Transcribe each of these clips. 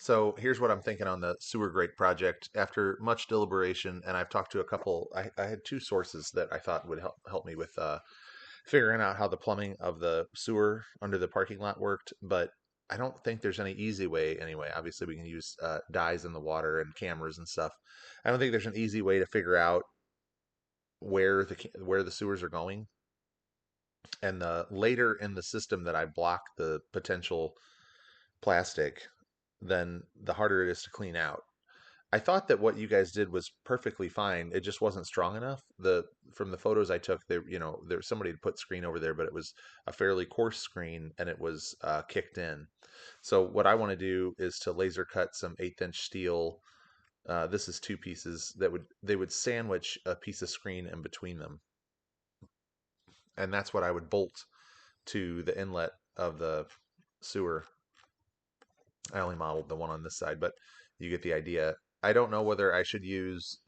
So here's what I'm thinking on the sewer grate project. After much deliberation, and I've talked to a couple, I had two sources that I thought would help me with figuring out how the plumbing of the sewer under the parking lot worked. But I don't think there's any easy way anyway. Obviously, we can use dyes in the water and cameras and stuff. I don't think there's an easy way to figure out where the sewers are going. And the later in the system that I block the potential plastic, then the harder it is to clean out. I thought that what you guys did was perfectly fine. It just wasn't strong enough. The From the photos I took, there somebody had put screen over there, but it was a fairly coarse screen and it was kicked in. So what I want to do is to laser cut some 1/8 inch steel. This is two pieces that would sandwich a piece of screen in between them, and that's what I would bolt to the inlet of the sewer. I only modeled the one on this side, but you get the idea. I don't know whether I should use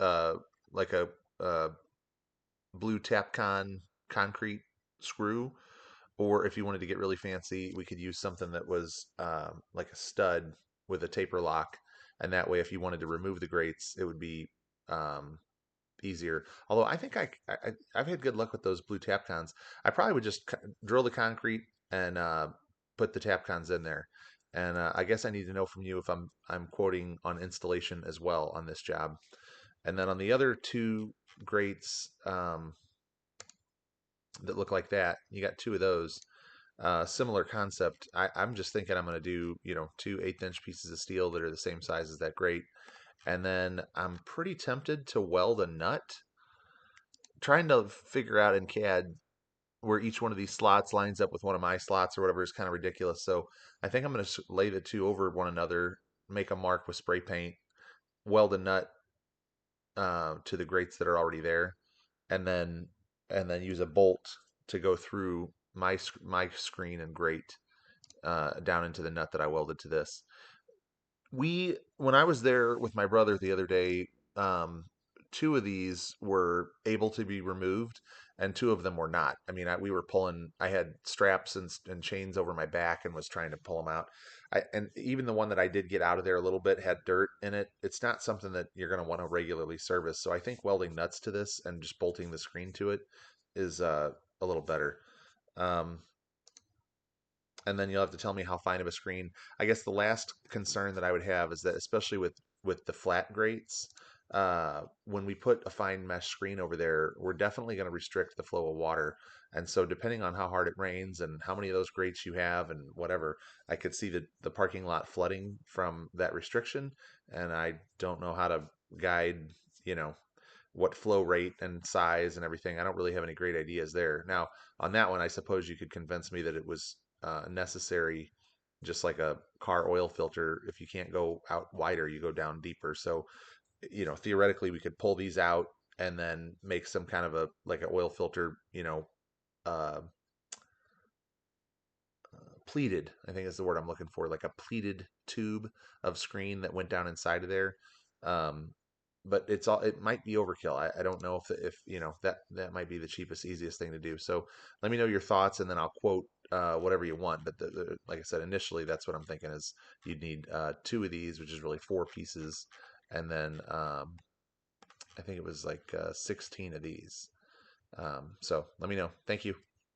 like a blue Tapcon concrete screw, or if you wanted to get really fancy, we could use something that was like a stud with a taper lock, and that way, if you wanted to remove the grates, it would be um, easier. Although I think I've had good luck with those blue Tapcons. I probably would just drill the concrete and put the Tapcons in there. And I guess I need to know from you if I'm quoting on installation as well on this job. And then on the other two grates that look like that, you got two of those. Similar concept. I'm just thinking I'm going to do, two 1/8 inch pieces of steel that are the same size as that grate. And then I'm pretty tempted to weld a nut, trying to figure out in CAD where each one of these slots lines up with one of my slots or whatever is kind of ridiculous. So I think I'm going to lay the two over one another, make a mark with spray paint, weld a nut to the grates that are already there, and then use a bolt to go through my screen and grate down into the nut that I welded to this. When I was there with my brother the other day, two of these were able to be removed, and two of them were not. I mean, we were pulling. I had straps and chains over my back and was trying to pull them out. And even the one that I did get out of there a little bit had dirt in it. It's not something that you're going to want to regularly service. So I think welding nuts to this and just bolting the screen to it is a little better. Um, and then you'll have to tell me how fine of a screen. I guess the last concern that I would have is that, especially with the flat grates, when we put a fine mesh screen over there, we're definitely going to restrict the flow of water. And so, depending on how hard it rains and how many of those grates you have and whatever, I could see the parking lot flooding from that restriction. And I don't know how to guide, you know, what flow rate and size and everything. I don't really have any great ideas there. Now, on that one, I suppose you could convince me that it was necessary, just like a car oil filter. If you can't go out wider, you go down deeper. So, theoretically, we could pull these out and then make some kind of a like an oil filter, uh, pleated. I think is the word I'm looking for, like a pleated tube of screen that went down inside of there. Um, but it might be overkill. I don't know if that might be the cheapest, easiest thing to do. So let me know your thoughts, and then I'll quote whatever you want. But like I said, initially, that's what I'm thinking is you'd need two of these, which is really four pieces, and then I think it was like 16 of these. So let me know. Thank you.